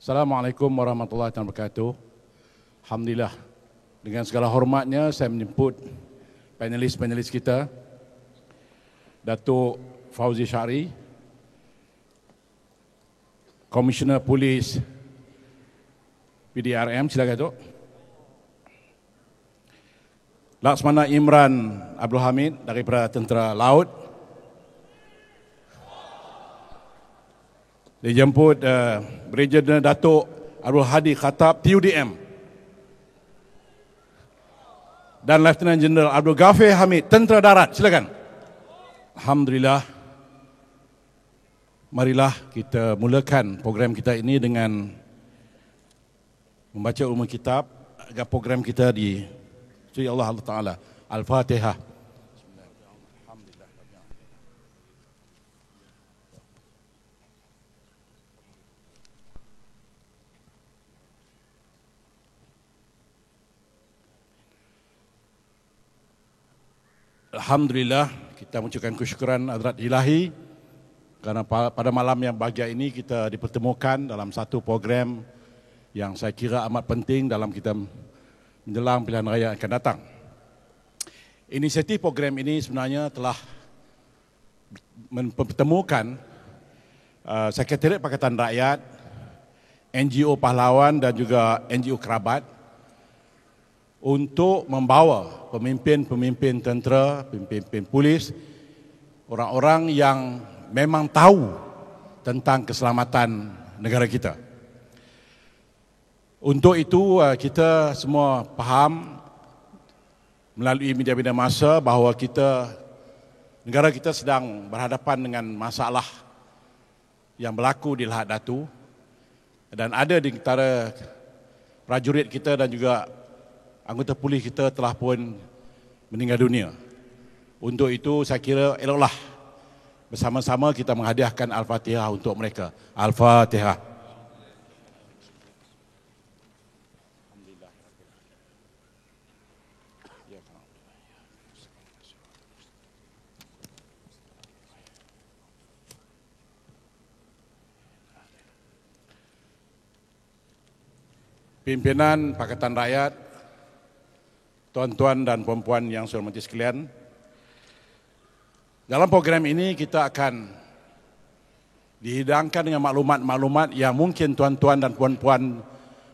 Assalamualaikum warahmatullahi wabarakatuh. Alhamdulillah, dengan segala hormatnya saya menjemput panelis-panelis kita, Datuk Fauzi Syari, Komisioner Polis PDRM, silakan Datuk. Laksmana Imran Abdul Hamid daripada Tentera Laut. Dijemput Brigadier Datuk Abdul Hadi Khattab, TUDM. Dan Lieutenant Jeneral Abdul Ghafir Hamid, Tentera Darat. Silakan. Alhamdulillah. Marilah kita mulakan program kita ini dengan membaca ulumul kitab agar program kita dicuci Allah Ta'ala. Al-Fatihah. Alhamdulillah, kita mengucapkan kesyukuran hadrat ilahi kerana pada malam yang bahagia ini kita dipertemukan dalam satu program yang saya kira amat penting dalam kita menjelang pilihan raya yang akan datang. Inisiatif program ini sebenarnya telah mempertemukan Sekretariat Pakatan Rakyat, NGO Pahlawan dan juga NGO Kerabat untuk membawa pemimpin-pemimpin tentera, pemimpin polis, orang-orang yang memang tahu tentang keselamatan negara kita. Untuk itu kita semua faham melalui media-media massa bahawa negara kita sedang berhadapan dengan masalah yang berlaku di Lahad Datu, dan ada di antara prajurit kita dan juga anggota polis kita telah pun meninggal dunia. Untuk itu saya kira eloklah bersama-sama kita menghadiahkan Al-Fatihah untuk mereka. Al-Fatihah. Pimpinan Pakatan Rakyat, tuan-tuan dan puan-puan yang saya hormati sekalian, dalam program ini kita akan dihidangkan dengan maklumat-maklumat yang mungkin tuan-tuan dan puan-puan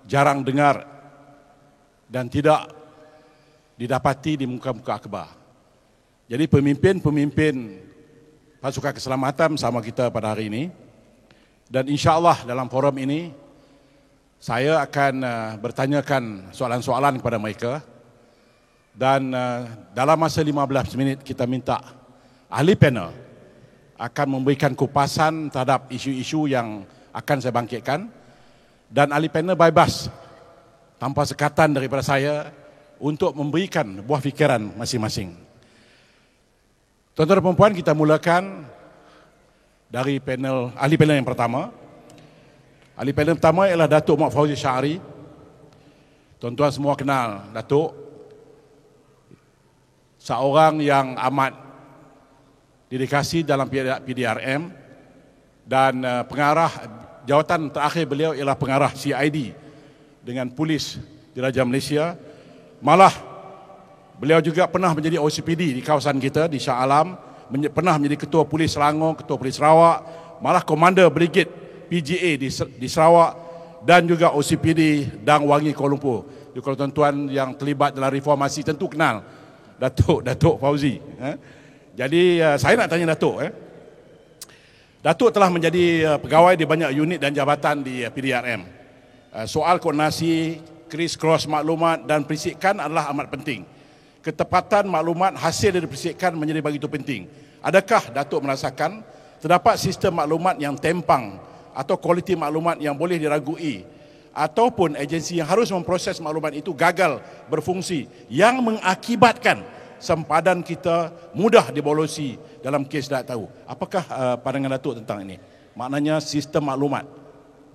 jarang dengar dan tidak didapati di muka-muka akhbar. Jadi pemimpin-pemimpin pasukan keselamatan bersama kita pada hari ini, dan insya-Allah dalam forum ini saya akan bertanyakan soalan-soalan kepada mereka. Dan dalam masa 15 minit kita minta ahli panel akan memberikan kupasan terhadap isu-isu yang akan saya bangkitkan, dan ahli panel bebas tanpa sekatan daripada saya untuk memberikan buah fikiran masing-masing. Tuan-tuan dan puan-puan, kita mulakan dari ahli panel yang pertama. Ahli panel pertama ialah Datuk Mak Fauzi Syari. Tuan-tuan semua kenal Datuk, seorang yang amat dedikasi dalam PDRM, dan pengarah jawatan terakhir beliau ialah pengarah CID dengan polis Diraja Malaysia. Malah beliau juga pernah menjadi OCPD di kawasan kita di Shah Alam, pernah menjadi ketua polis Selangor, ketua polis Sarawak, malah komander brigade PGA di Sarawak, dan juga OCPD Dang Wangi Kuala Lumpur. Jadi kalau tuan-tuan yang terlibat dalam reformasi tentu kenal Datuk Fauzi. Jadi saya nak tanya Datuk. Datuk telah menjadi pegawai di banyak unit dan jabatan di PDRM. Soal koordinasi, criss-cross maklumat dan perisikan adalah amat penting. Ketepatan maklumat hasil dari perisikan menjadi begitu penting. Adakah Datuk merasakan terdapat sistem maklumat yang tempang atau kualiti maklumat yang boleh diragui, ataupun agensi yang harus memproses maklumat itu gagal berfungsi yang mengakibatkan sempadan kita mudah dibolosi dalam kes tak tahu? Apakah pandangan Datuk tentang ini? Maknanya sistem maklumat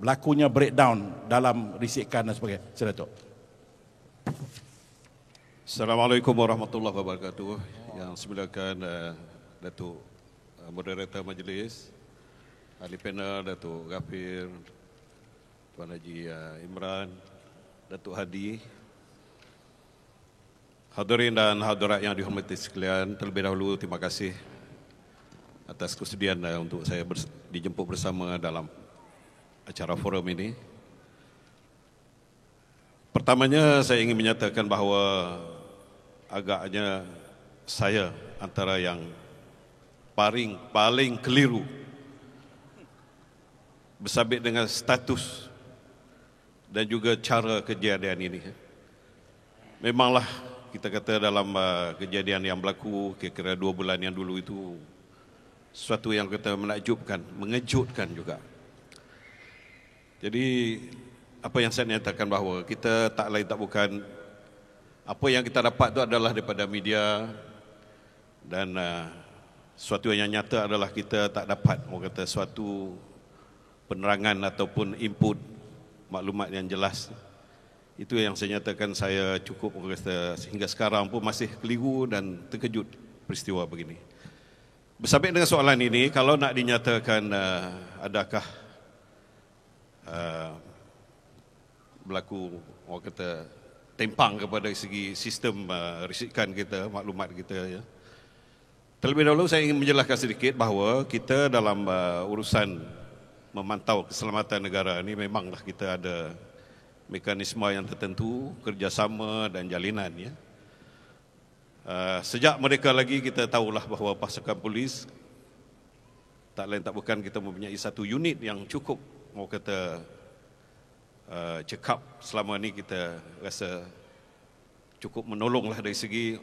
berlakunya breakdown dalam risikan dan sebagainya. Sila Datuk. Assalamualaikum warahmatullahi wabarakatuh. Yang semuliakan Datuk Moderator Majlis, ahli panel Datuk Ghafir, Tuan Haji Imran, Datuk Hadi, hadirin dan hadirat yang dihormati sekalian, terlebih dahulu terima kasih atas kesediaan untuk saya dijemput bersama dalam acara forum ini. Pertamanya saya ingin menyatakan bahawa agaknya saya antara yang paling keliru bersabit dengan status dan juga cara kejadian ini. Memanglah kita kata dalam kejadian yang berlaku kira-kira 2 bulan yang dulu itu sesuatu yang kita menakjubkan, mengejutkan juga. Jadi apa yang saya nyatakan bahawa kita tak lain tak bukan, apa yang kita dapat itu adalah daripada media, dan sesuatu yang nyata adalah kita tak dapat orang kata suatu penerangan ataupun input maklumat yang jelas. Itu yang saya nyatakan saya cukup kata, sehingga sekarang pun masih keliru dan terkejut peristiwa begini. Bersabit dengan soalan ini, kalau nak dinyatakan adakah berlaku orang kata tempang kepada segi sistem risikan kita, maklumat kita, ya. Terlebih dahulu saya ingin menjelaskan sedikit bahawa kita dalam urusan memantau keselamatan negara ini memanglah kita ada mekanisme yang tertentu, kerjasama dan jalinan, ya. Sejak mereka lagi kita tahulah bahawa pasukan polis tak lain tak bukan kita mempunyai satu unit yang cukup orang kata cekap selama ni, kita rasa cukup menolonglah dari segi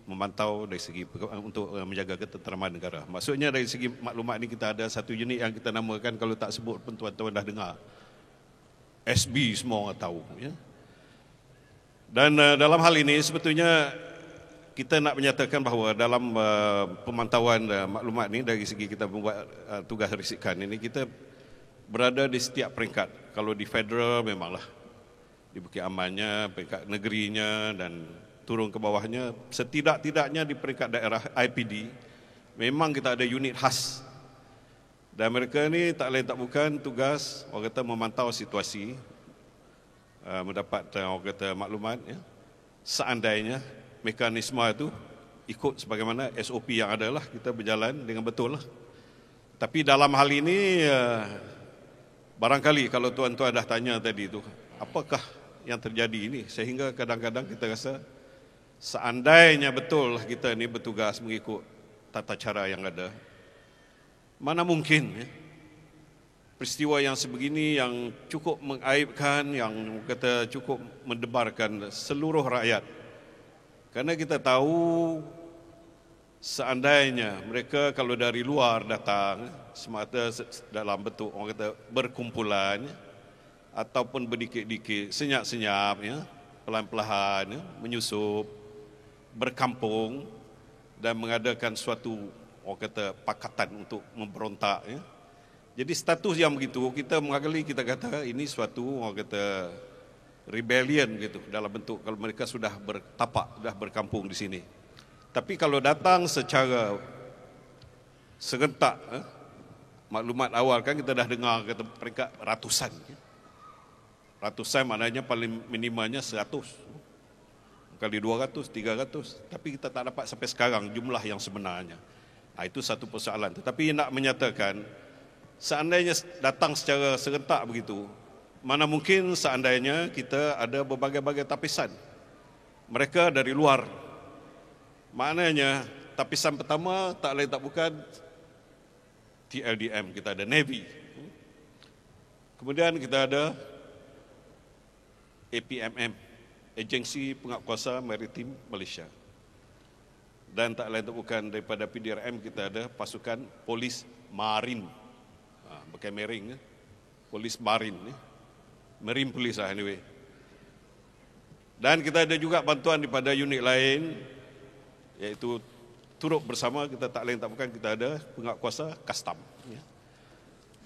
memantau, dari segi untuk menjaga ketenteraman negara. Maksudnya dari segi maklumat ni kita ada satu unit yang kita namakan, kalau tak sebut pun tuan-tuan dah dengar, SB, semua orang tahu, ya. Dan dalam hal ini sebetulnya kita nak menyatakan bahawa dalam pemantauan maklumat ni dari segi kita membuat tugas risikan ini, kita berada di setiap peringkat. Kalau di federal memanglah di Bukit Amannya, peringkat negerinya dan turun ke bawahnya, setidak-tidaknya di peringkat daerah IPD memang kita ada unit khas. Dan mereka ni tak lain tak bukan tugas orang kata memantau situasi, mendapat orang kata maklumat, ya. Seandainya mekanisme itu ikut sebagaimana SOP yang ada lah, kita berjalan dengan betul lah. Tapi dalam hal ini barangkali kalau tuan-tuan dah tanya tadi tu, apakah yang terjadi ini sehingga kadang-kadang kita rasa seandainya betul kita ni bertugas mengikut tata cara yang ada, mana mungkin, ya, peristiwa yang sebegini yang cukup mengaibkan, yang kata cukup mendebarkan seluruh rakyat. Karena kita tahu seandainya mereka kalau dari luar datang semata dalam bentuk orang kata berkumpulan, ataupun berdikit-dikit, senyap-senyap, ya, pelan-pelan, ya, menyusup, berkampung dan mengadakan suatu orang kata pakatan untuk memberontak, ya. Jadi status yang begitu kita mengagali, kita kata ini suatu orang kata rebellion gitu, dalam bentuk kalau mereka sudah bertapak, sudah berkampung di sini. Tapi kalau datang secara serentak, maklumat awal kan kita dah dengar kata peringkat ratusan, ya. Ratusan maknanya paling minimanya 100 kali 200, 300, tapi kita tak dapat sampai sekarang jumlah yang sebenarnya. Itu satu persoalan. Tetapi nak menyatakan seandainya datang secara serentak begitu, mana mungkin seandainya kita ada berbagai-bagai tapisan. Mereka dari luar. Maknanya tapisan pertama tak lain tak bukan TLDM, kita ada Navy. Kemudian kita ada APMM, Agensi Penguatkuasa Maritim Malaysia. Dan tak lain tak bukan daripada PDRM kita ada pasukan polis marin, pakai mering, polis marin, marine police lah anyway. Dan kita ada juga bantuan daripada unit lain, iaitu turut bersama kita tak lain tak bukan kita ada penguatkuasa custom, ya.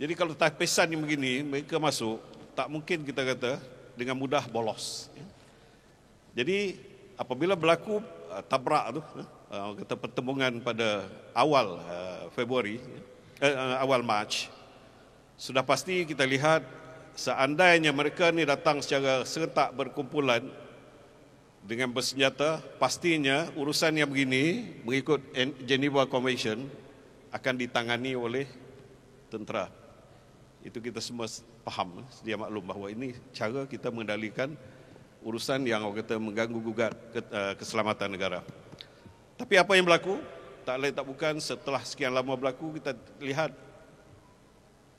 Jadi kalau tapisan yang begini mereka masuk, tak mungkin kita kata dengan mudah bolos, ya. Jadi apabila berlaku tabrak tu, kata pertembungan pada awal Februari, awal Mac, sudah pasti kita lihat seandainya mereka ni datang secara serentak berkumpulan dengan bersenjata, pastinya urusan yang begini mengikut Geneva Convention akan ditangani oleh tentera. Itu kita semua faham, sedia maklum bahawa ini cara kita mengendalikan urusan yang orang kata mengganggu gugat keselamatan negara. Tapi apa yang berlaku? Tak lain tak bukan, setelah sekian lama berlaku, kita lihat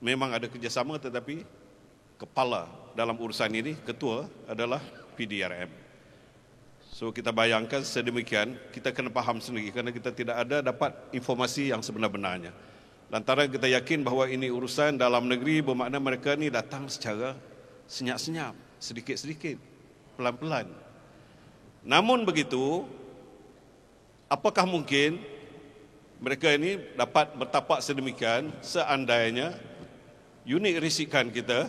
memang ada kerjasama, tetapi kepala dalam urusan ini, ketua adalah PDRM. So kita bayangkan sedemikian, kita kena faham sendiri kerana kita tidak ada dapat informasi yang sebenar-benarnya. Lantaran kita yakin bahawa ini urusan dalam negeri, bermakna mereka ni datang secara senyap-senyap, sedikit-sedikit, pelan-pelan. Namun begitu, apakah mungkin mereka ini dapat bertapak sedemikian seandainya unit risikan kita,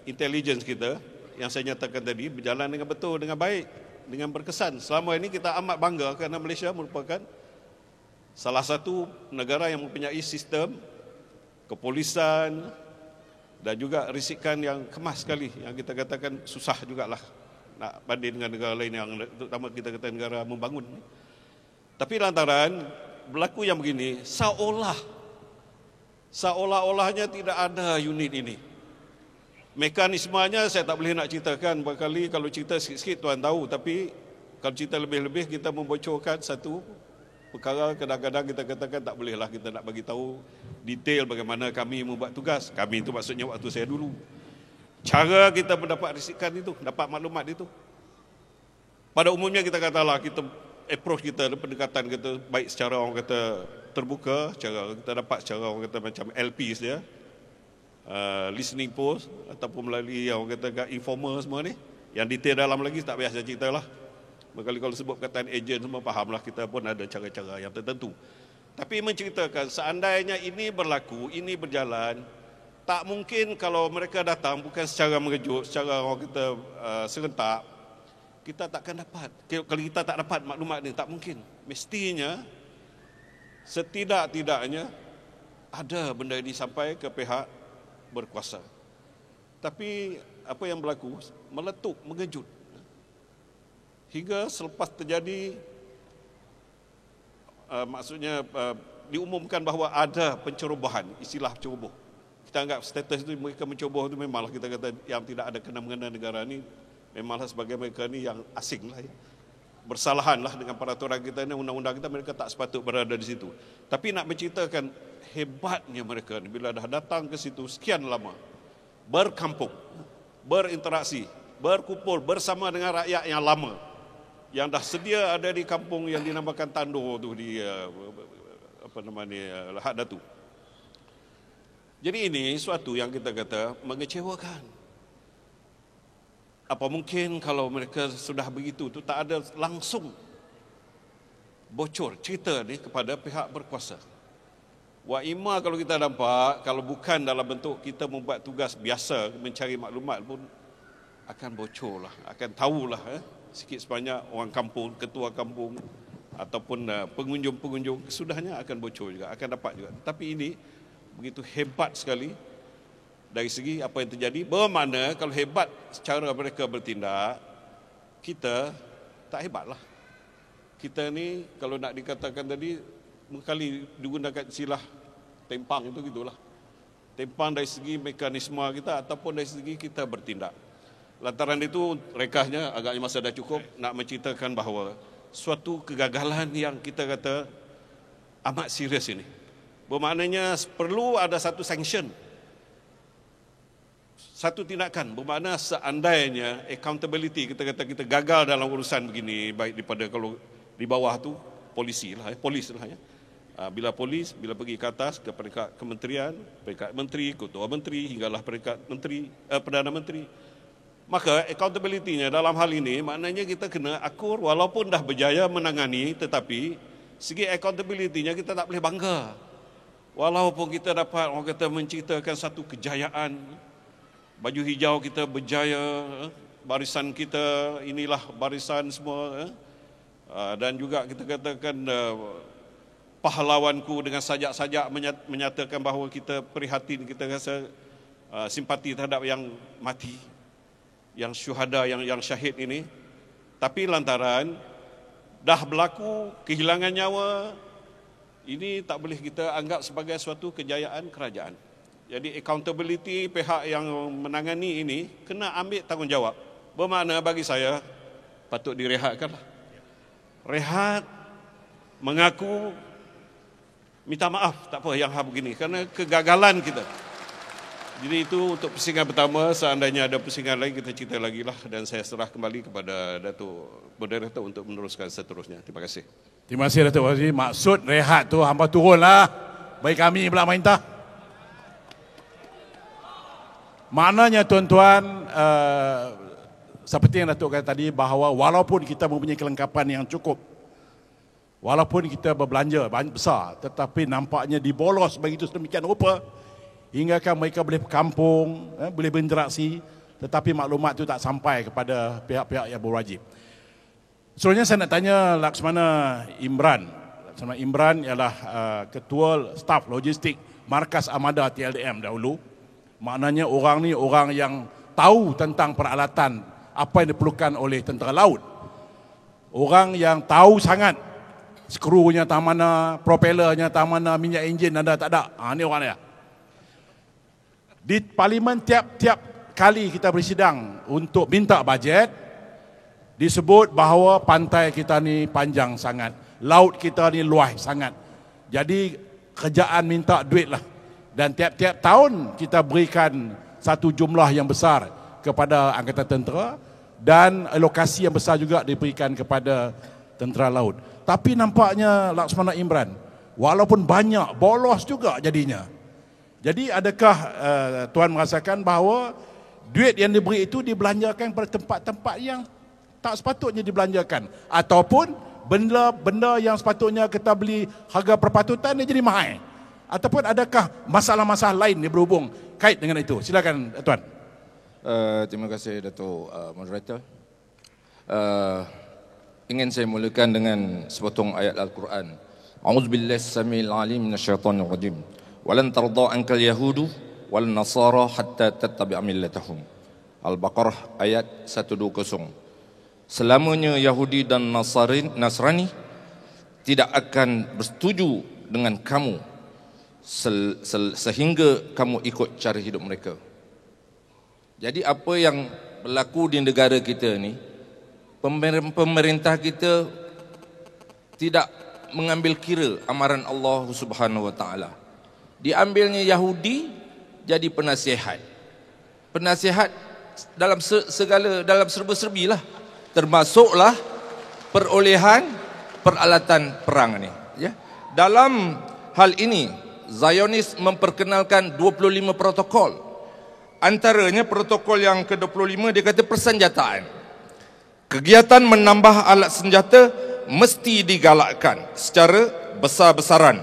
intelligence kita, yang saya nyatakan tadi, berjalan dengan betul, dengan baik, dengan berkesan. Selama ini kita amat bangga kerana Malaysia merupakan salah satu negara yang mempunyai sistem kepolisan dan juga risikan yang kemas sekali, yang kita katakan susah jugalah nak banding dengan negara lain yang terutama kita kata negara membangun. Tapi lantaran berlaku yang begini, seolah-olahnya tidak ada unit ini. Mekanismenya saya tak boleh nak ceritakan, berkali kalau cerita sikit-sikit tuan tahu, tapi kalau cerita lebih-lebih kita membocorkan satu perkara, kadang-kadang kita katakan tak bolehlah kita nak bagi tahu detail bagaimana kami membuat tugas. Kami itu maksudnya waktu saya dulu. Cara kita mendapat risikan itu, dapat maklumat itu. Pada umumnya kita katalah, kita approach kita, pendekatan kita baik secara orang kata terbuka, cara kita dapat secara orang kata macam LP saja, listening post ataupun melalui yang orang kata informer semua ni. Yang detail dalam lagi tak payah saya ceritalah. Berkali kalau sebut perkataan ejen semua fahamlah, kita pun ada cara-cara yang tertentu. Tapi menceritakan seandainya ini berlaku, ini berjalan, tak mungkin kalau mereka datang bukan secara mengejut, secara orang kata serentak, kita takkan dapat. Kalau kita tak dapat maklumat ni, tak mungkin. Mestinya setidak-tidaknya ada benda ini sampai ke pihak berkuasa. Tapi apa yang berlaku meletup, mengejut. Hingga selepas terjadi maksudnya diumumkan bahawa ada pencerobohan, istilah ceroboh. Kita anggap status itu mereka menceroboh itu memanglah kita kata yang tidak ada kena-mengena negara ni, memanglah sebagai mereka ni yang asing lah ya. Bersalahanlah dengan peraturan kita ni, undang-undang kita, mereka tak sepatut berada di situ. Tapi nak menceritakan hebatnya mereka ni bila dah datang ke situ sekian lama, berkampung, berinteraksi, berkumpul bersama dengan rakyat yang lama, yang dah sedia ada di kampung yang dinamakan Tandoh tu di Lahad Datu. Jadi ini suatu yang kita kata mengecewakan. Apa mungkin kalau mereka sudah begitu tu tak ada langsung bocor cerita ni kepada pihak berkuasa. Wa ima kalau kita nampak, kalau bukan dalam bentuk kita membuat tugas biasa mencari maklumat pun akan bocor lah, akan tahulah sikit sebanyak orang kampung, ketua kampung ataupun pengunjung-pengunjung sudahnya akan bocor juga, akan dapat juga. Tapi ini begitu hebat sekali dari segi apa yang terjadi. Bermakna kalau hebat cara mereka bertindak, kita tak hebatlah. Kita ni kalau nak dikatakan tadi, kali digunakan istilah tempang itu gitulah. Tempang dari segi mekanisme kita ataupun dari segi kita bertindak. Lantaran itu rekahnya agaknya masa dah cukup nak menceritakan bahawa suatu kegagalan yang kita kata amat serius ini. Bermaknanya perlu ada satu sanction, satu tindakan. Bermakna seandainya accountability, kita kata kita gagal dalam urusan begini, baik daripada kalau di bawah tu polis lah ya. Bila polis, bila pergi ke atas ke peringkat kementerian, peringkat menteri, ketua menteri, hinggalah peringkat menteri, Perdana Menteri, maka accountability-nya dalam hal ini maknanya kita kena akur walaupun dah berjaya menangani, tetapi segi accountability-nya kita tak boleh bangga. Walaupun kita dapat orang kata menceritakan satu kejayaan, baju hijau kita berjaya, barisan kita inilah barisan semua, dan juga kita katakan pahlawanku dengan sajak-sajak menyatakan bahawa kita prihatin, kita rasa simpati terhadap yang mati, yang syuhada, yang syahid ini. Tapi lantaran dah berlaku kehilangan nyawa, ini tak boleh kita anggap sebagai suatu kejayaan kerajaan. Jadi accountability pihak yang menangani ini kena ambil tanggungjawab. Bermakna bagi saya patut direhatkanlah. Rehat, mengaku, minta maaf, tak apa yang hal begini, kerana kegagalan kita. Jadi itu untuk pusingan pertama. Seandainya ada pusingan lain kita cerita lagi lah, dan saya serah kembali kepada Datuk Moderator untuk meneruskan seterusnya. Terima kasih. Terima kasih Datuk Waziri. Maksud rehat tu hamba turunlah, bagi kami pula minta. Maknanya tuan-tuan, seperti yang Datuk kata tadi, bahawa walaupun kita mempunyai kelengkapan yang cukup, walaupun kita berbelanja banyak besar, tetapi nampaknya dibolos begitu sedemikian rupa hinggakan mereka boleh berkampung, boleh berinteraksi, tetapi maklumat itu tak sampai kepada pihak-pihak yang berwajib. Seterusnya saya nak tanya Laksamana Imran. Laksamana Imran ialah Ketua Staf Logistik Markas Armada TLDM dahulu. Maknanya orang ni orang yang tahu tentang peralatan apa yang diperlukan oleh tentera laut. Orang yang tahu sangat skrunya tak mana, propellernya tak mana, minyak enjin ada tak ada. Ini orang dia. Di parlimen tiap-tiap kali kita bersidang untuk minta bajet, disebut bahawa pantai kita ni panjang sangat, laut kita ni luas sangat. Jadi kerjaan minta duit lah. Dan tiap-tiap tahun kita berikan satu jumlah yang besar kepada Angkatan Tentera dan alokasi yang besar juga diberikan kepada Tentera Laut. Tapi nampaknya Laksamana Imran, walaupun banyak, bolos juga jadinya. Jadi adakah Tuan merasakan bahawa duit yang diberi itu dibelanjakan pada tempat-tempat yang tak sepatutnya dibelanjakan, ataupun benda-benda yang sepatutnya kita beli harga perpatutan dia jadi mahal? Ataupun adakah masalah-masalah lain yang berhubung kait dengan itu? Silakan Tuan. Terima kasih Datuk Moderator. Ingin saya mulakan dengan sepotong ayat Al-Quran. A'udzubillahi as-sami'il 'alim minasyaitonir rajim. Walan tarda ankal yahudu wal nasara hatta tattabi'a millatahum. Al-Baqarah ayat 120. Selamanya Yahudi dan Nasrani tidak akan bersetuju dengan kamu sehingga kamu ikut cara hidup mereka. Jadi apa yang berlaku di negara kita ni, pemerintah kita tidak mengambil kira amaran Allah Subhanahu wa taala. Diambilnya Yahudi jadi penasihat. Penasihat dalam segala, dalam serba-serbi lah, termasuklah perolehan peralatan perang ni, ya. Dalam hal ini Zionis memperkenalkan 25 protokol. Antaranya protokol yang ke-25 dia kata persenjataan. Kegiatan menambah alat senjata mesti digalakkan secara besar-besaran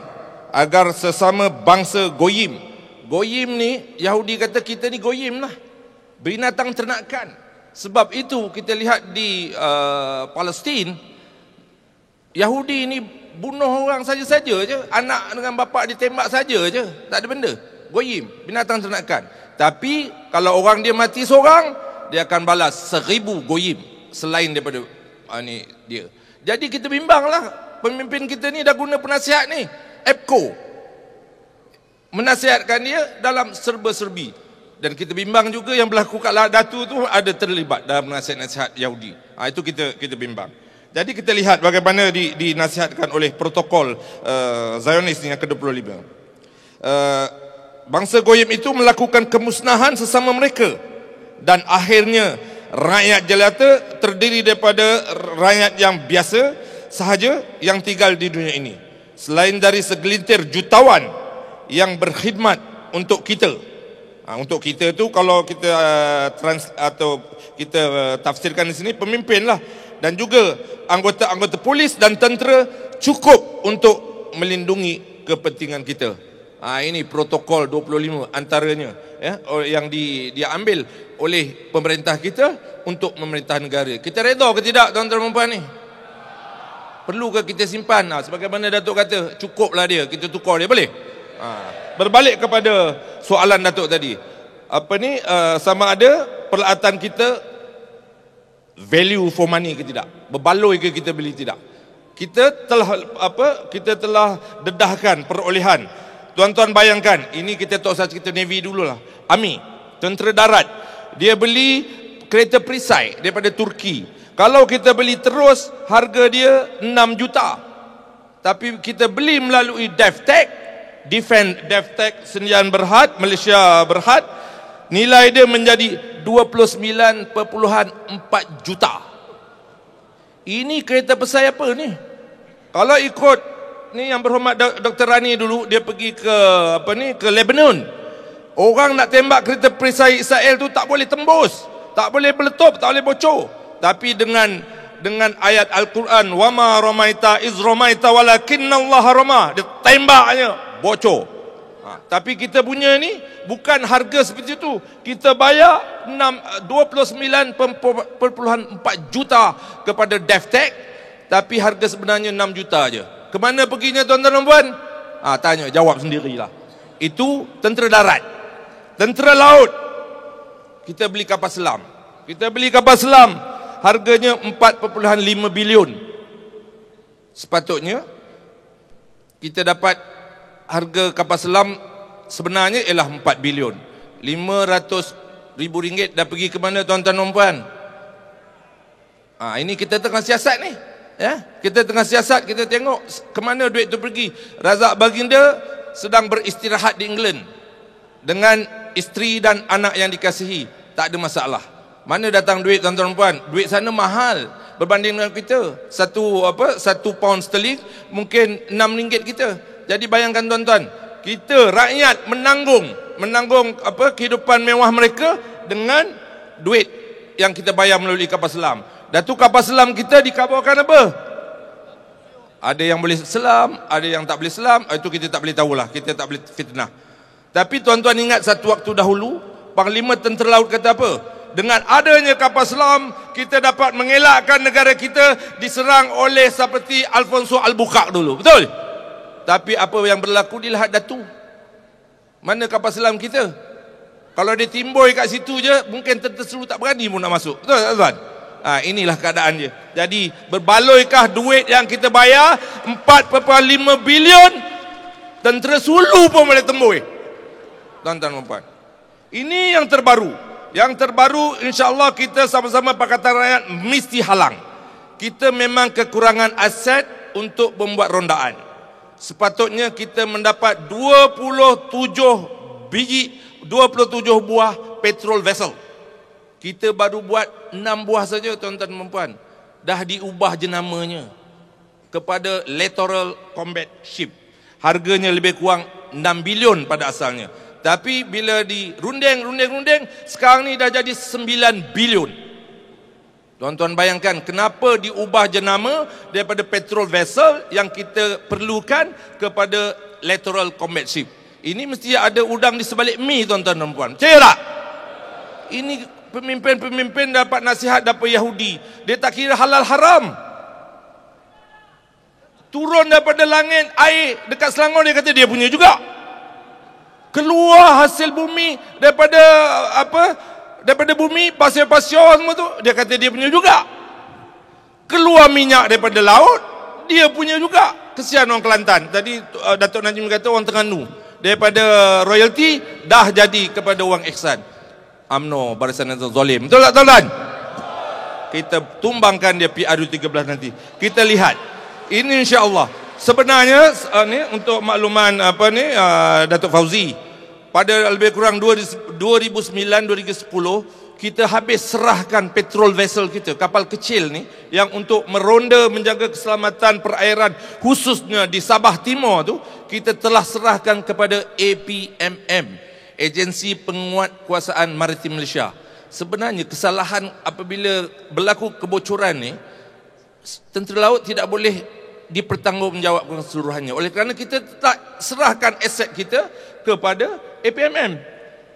agar sesama bangsa goyim. Goyim ni Yahudi kata kita ni goyim lah, binatang ternakan. Sebab itu kita lihat di Palestin, Yahudi ni bunuh orang saja-saja je, anak dengan bapa ditembak saja je, tak ada benda. Goyim, binatang ternakan. Tapi kalau orang dia mati seorang, dia akan balas 1000 goyim selain daripada ni dia. Jadi kita bimbanglah, pemimpin kita ni dah guna penasihat ni, EPCO, menasihatkan dia dalam serba-serbi. Dan kita bimbang juga yang berlaku kat Datu tu ada terlibat dalam nasihat-nasihat Yahudi. Itu kita bimbang. Jadi kita lihat bagaimana dinasihatkan oleh protokol Zionis yang ke-25. Bangsa goyim itu melakukan kemusnahan sesama mereka, dan akhirnya rakyat jelata terdiri daripada rakyat yang biasa sahaja yang tinggal di dunia ini, selain dari segelintir jutawan yang berkhidmat untuk kita. Untuk kita tu kalau kita kita tafsirkan di sini, pemimpin lah, dan juga anggota-anggota polis dan tentera cukup untuk melindungi kepentingan kita. Ini protokol 25 antaranya, ya, yang diambil oleh pemerintah kita untuk memerintah negara. Kita redha ke tidak, tuan-tuan dan puan ni? Perlukah kita simpan? Sebagaimana Datuk kata, cukuplah dia, kita tukar dia, boleh? Berbalik kepada soalan Datuk tadi, sama ada peralatan kita value for money ke tidak, berbaloi ke kita beli tidak. Kita telah dedahkan perolehan. Tuan-tuan bayangkan, ini kita tak usah cerita Navy dululah. Army, tentera darat, dia beli kereta perisai daripada Turki. Kalau kita beli terus, harga dia 6 juta. Tapi kita beli melalui DefTech Sdn Berhad, Malaysia Berhad, nilai dia menjadi 29.4 juta. Ini kereta perisai apa ni? Kalau ikut ni yang berhormat Dr. Rani dulu, dia pergi ke Lebanon. Orang nak tembak kereta perisai Israel tu tak boleh tembus, tak boleh meletup, tak boleh bocor. Tapi dengan ayat Al-Quran, wa ma ramaita iz ramaita walakinnallaha rama, dia tembaknya bocor. Tapi kita punya ni bukan harga seperti itu. Kita bayar 29.4 juta kepada DefTech, tapi harga sebenarnya 6 juta aja. Kemana perginya tuan-tuan dan puan? Tanya, jawab sendirilah. Itu tentera darat. Tentera laut, kita beli kapal selam. Harganya 4.5 bilion. Sepatutnya kita dapat harga kapal selam sebenarnya ialah 4 bilion. 500 ribu ringgit dah pergi ke mana tuan-tuan dan puan? Ini kita tengah siasat ni. Kita tengah siasat, kita tengok ke mana duit tu pergi. Razak Baginda sedang beristirahat di England dengan isteri dan anak yang dikasihi. Tak ada masalah. Mana datang duit tuan-tuan dan puan? Duit sana mahal berbanding dengan kita. Satu pound sterling mungkin 6 ringgit kita. Jadi bayangkan tuan-tuan, kita rakyat menanggung kehidupan mewah mereka dengan duit yang kita bayar melalui kapal selam. Dan tu kapal selam kita dikabarkan apa? Ada yang boleh selam, ada yang tak boleh selam. Itu kita tak boleh tahulah, kita tak boleh fitnah. Tapi tuan-tuan ingat satu waktu dahulu Panglima Tentera Laut kata apa? Dengan adanya kapal selam, kita dapat mengelakkan negara kita diserang oleh seperti Alfonso Albuquerque dulu. Betul? Tapi apa yang berlaku di Lahad Datu? Mana kapal selam kita? Kalau dia timbul kat situ je, mungkin tentera seru tak berani pun nak masuk. Betul tak tuan? Inilah keadaan dia. Jadi berbaloikah duit yang kita bayar 4.5 bilion, tentera Sulu pun boleh tembus. Tuan-tuan dan puan, ini yang terbaru. Yang terbaru, insya-Allah kita sama-sama Pakatan Rakyat mesti halang. Kita memang kekurangan aset untuk membuat rondaan. Sepatutnya kita mendapat 27 buah petrol vessel. Kita baru buat 6 buah saja tuan-tuan dan puan. Dah diubah jenamanya kepada Littoral Combat Ship. Harganya lebih kurang 6 bilion pada asalnya. Tapi bila dirunding, sekarang ni dah jadi 9 bilion. Tuan-tuan bayangkan kenapa diubah jenama daripada petrol vessel yang kita perlukan kepada Littoral Combat Ship. Ini mesti ada udang di sebalik mi tuan-tuan dan puan. Percaya tak? Ini pemimpin dapat nasihat dapat Yahudi. Dia tak kira halal haram. Turun daripada langit air dekat Selangor, dia kata dia punya juga. Keluar hasil bumi daripada bumi, pasir-pasir semua tu, dia kata dia punya juga. Keluar minyak daripada laut, dia punya juga. Kesian orang Kelantan. Tadi Datuk Najim kata orang Terengganu, daripada royalty dah jadi kepada orang ihsan. UMNO, Barisan Nasional Zalim. Betul tak tuan-tuan? Kita tumbangkan dia PRU13 nanti. Kita lihat. Ini insya-Allah. Sebenarnya ni untuk makluman Datuk Fauzi, pada lebih kurang 2009-2010 kita habis serahkan petrol vessel kita, kapal kecil ni yang untuk meronda menjaga keselamatan perairan khususnya di Sabah Timur tu, kita telah serahkan kepada APMM, Agensi Penguatkuasaan Maritim Malaysia. Sebenarnya kesalahan apabila berlaku kebocoran ni, tentera laut tidak boleh dipertanggungjawabkan keseluruhannya. Oleh kerana kita tak serahkan aset kita kepada APMM.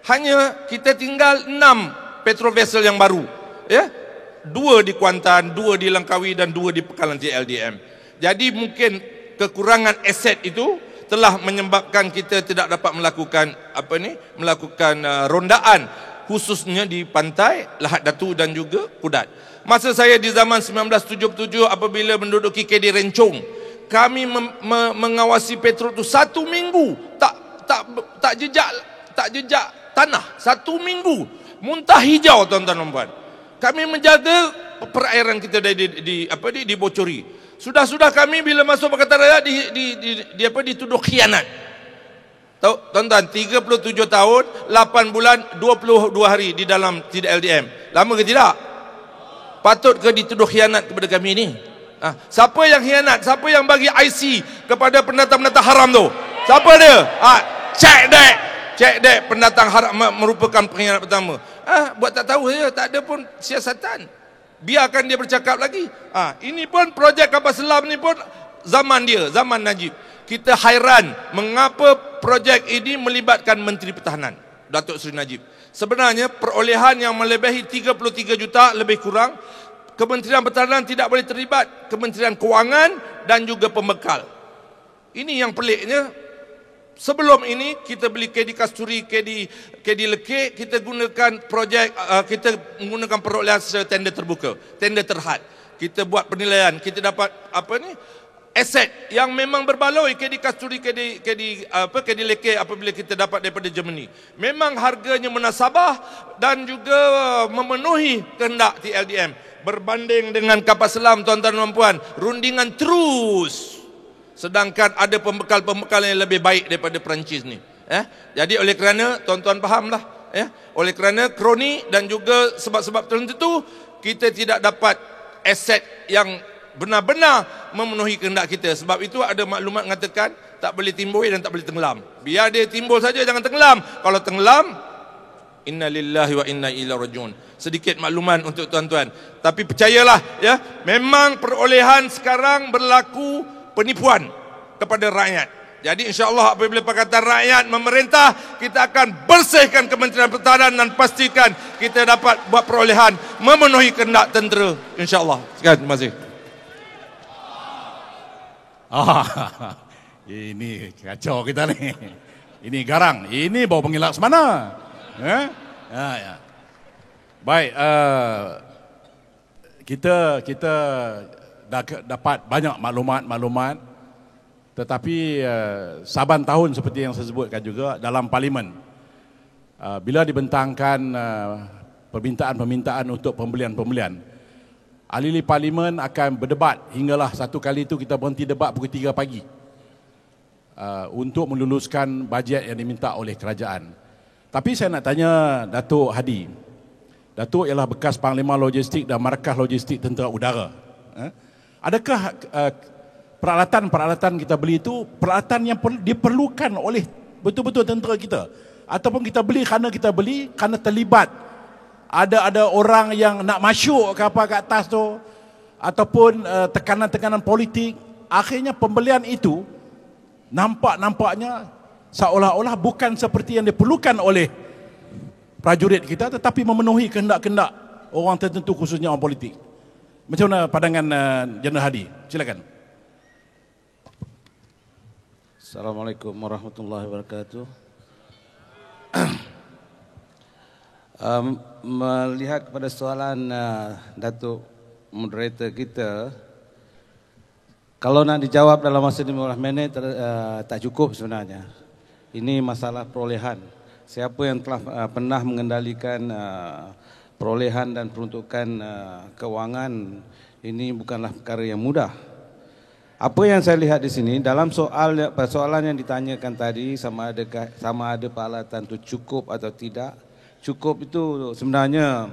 Hanya kita tinggal 6 petrol vessel yang baru. 2 di Kuantan, 2 di Langkawi dan 2 di Pekalan TLDM. Jadi mungkin kekurangan aset itu telah menyebabkan kita tidak dapat melakukan rondaan, khususnya di pantai Lahad Datu dan juga Kudat. Masa saya di zaman 1977 apabila menduduki KD Rencong, kami mengawasi petrol tu 1 minggu tak jejak tanah, 1 minggu muntah hijau, tuan-tuan dan puan. Kami menjaga perairan kita dibocori. Sudah kami bila masuk Pakatan Rakyat dituduh khianat. Tahu tuan-tuan, 37 tahun, 8 bulan, 22 hari di dalam LDM. Lama ke tidak? Patut ke dituduh khianat kepada kami ni? Siapa yang khianat? Siapa yang bagi IC kepada pendatang-pendatang haram tu? Siapa dia? Cek dek pendatang haram merupakan pengkhianat pertama. Buat tak tahu saja, tak ada pun siasatan. Biarkan dia bercakap lagi. Ini pun projek kapal selam ni pun zaman Najib. Kita hairan mengapa projek ini melibatkan Menteri Pertahanan, Datuk Seri Najib. Sebenarnya perolehan yang melebihi 33 juta lebih kurang, Kementerian Pertahanan tidak boleh terlibat, Kementerian Kewangan dan juga pembekal. Ini yang peliknya. Sebelum ini kita beli KD Kasturi, KD Lekik, kita gunakan projek, kita menggunakan perolehan secara tender terbuka, tender terhad. Kita buat penilaian, kita dapat aset yang memang berbaloi. KD Kasturi, KD Lekik apabila kita dapat daripada Germany, memang harganya munasabah dan juga memenuhi kehendak TLDM. Berbanding dengan kapal selam, tuan-tuan dan puan, rundingan terus. Sedangkan ada pembekal-pembekal yang lebih baik daripada Perancis ni. Jadi oleh kerana, tuan-tuan fahamlah, oleh kerana kroni dan juga sebab-sebab tertentu, kita tidak dapat aset yang benar-benar memenuhi kehendak kita. Sebab itu ada maklumat mengatakan tak boleh timbul dan tak boleh tenggelam. Biar dia timbul saja, jangan tenggelam. Kalau tenggelam, inna lillahi wa inna ilaihi rajiun. Sedikit makluman untuk tuan-tuan. Tapi percayalah, memang perolehan sekarang berlaku penipuan kepada rakyat. Jadi insya-Allah apabila Pakatan Rakyat memerintah, kita akan bersihkan Kementerian Pertahanan dan pastikan kita dapat buat perolehan memenuhi kehendak tentera, insya-Allah. Sekian, terima kasih. Ini kacau kita ni. Ini garang. Ini bawa pengilak semana. Ya. Baik, kita dapat banyak maklumat, tetapi saban tahun seperti yang saya sebutkan juga dalam parlimen, bila dibentangkan permintaan untuk pembelian, ahli parlimen akan berdebat hinggalah satu kali itu kita berhenti debat pukul 3 pagi untuk meluluskan bajet yang diminta oleh kerajaan. Tapi saya nak tanya Datuk Hadi. Datuk ialah bekas Panglima Logistik dan Markah Logistik Tentera Udara. Adakah peralatan-peralatan kita beli itu peralatan yang diperlukan oleh betul-betul tentera kita, ataupun kita beli kerana terlibat ada orang yang nak masuk ke apa ke atas tu, ataupun tekanan-tekanan politik, akhirnya pembelian itu nampaknya seolah-olah bukan seperti yang diperlukan oleh prajurit kita, tetapi memenuhi kehendak-kehendak orang tertentu, khususnya orang politik. Macam mana pandangan Jeneral Hadi? Silakan. Assalamualaikum warahmatullahi wabarakatuh. Melihat kepada soalan Datuk moderator kita, kalau nak dijawab dalam masa 15 minit tak cukup sebenarnya. Ini masalah perolehan. Siapa yang telah pernah mengendalikan perolehan dan peruntukan kewangan, ini bukanlah perkara yang mudah. Apa yang saya lihat di sini dalam persoalan yang ditanyakan tadi, sama ada peralatan itu cukup atau tidak. Cukup itu sebenarnya